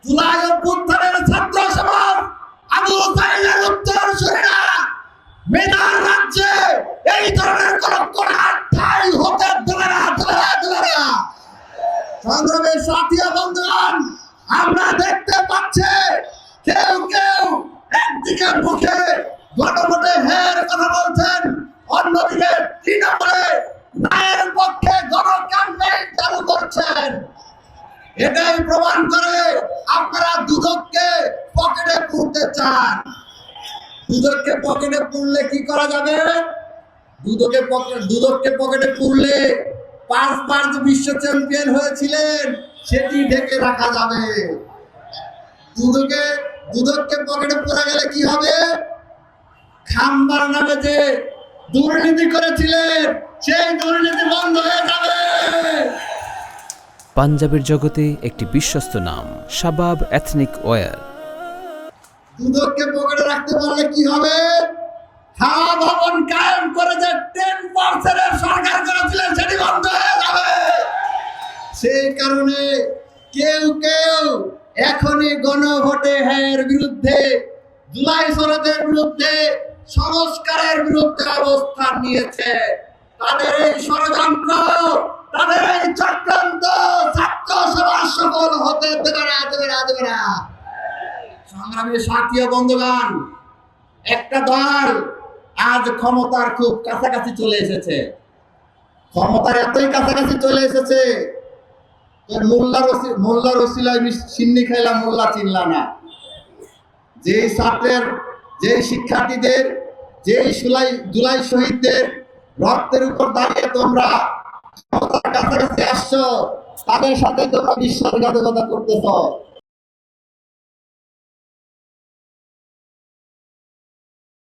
জুলাই অভ্যুত্থানের ছাত্র সমাজ আবু সাইদের উত্তরসূরিরা মেধার রাজ্যে এই ধরনের কোন কোণার ঠাঁই হতে দেবে না, দেবে না। সংগ্রামের সাথী বন্ধুগণ, আমরা দেখতে পাচ্ছি কেউ কেউ একদিকে মুখে গণভোটে হের কথা বলছেন, অন্যদিকে 3 নম্বরে ন্যায়ের পক্ষে গণ ক্যাম্পেইন চালু করছেন। এটাই প্রমাণ করে আপনারা দুদককে পকেটে পুরতে চান। দুদককে পকেটে পুরলে কি করা যাবে? দুদককে পকেটে পুরলে 5 বার যে বিশ্ব চ্যাম্পিয়ন হয়েছিলেন সেটি ঢেকে রাখা যাবে। দুদককে পকেটে পুরা গেলে কি হবে? খাম্বার নামে যে দুর্নীতি করেছিলেন সেই দুর্নীতি বন্ধ হয়ে যাবে। পাঞ্জাবের জগতে একটি বিশ্বস্ত নাম শাবাব এথনিক ওয়্যার। দুদককে পকেটে রাখতে পারলে কি হবে? হাওয়া ভবন কায়েম করে যে 10% সরকার করেছিলেন সেটি বন্ধ হয়ে যাবে। সেই কারণে কেউ কেউ এখনই গণভোটে হ্যার বিরুদ্ধে, জুলাই সনদের বিরুদ্ধে, সংস্কারের বিরুদ্ধে অবস্থান নিয়েছে। তাদের এই ষড়যন্ত্র, তাদের এই চক্রান্ত ছাত্র সমাজ সফল হতে দেবে না। সংগ্রামী সাথী বন্ধুগণ, একটা দল আজ ক্ষমতার খুব কাছাকাছি চলে এসেছে। ক্ষমতার এতই কাছাকাছি চলে এসেছে, মোল্লার ওসিলায় সিন্নি খাইলাম, মোল্লা চিনলা না। যেই ছাত্রের, যেই শিক্ষার্থীদের, যেই জুলাই শহীদদের রক্তের উপর দাঁড়িয়ে তোমরা ক্ষমতার কাছাকাছি আসছো, তাদের সাথে তোমরা বিশ্বাসঘাতকতা করতেছ।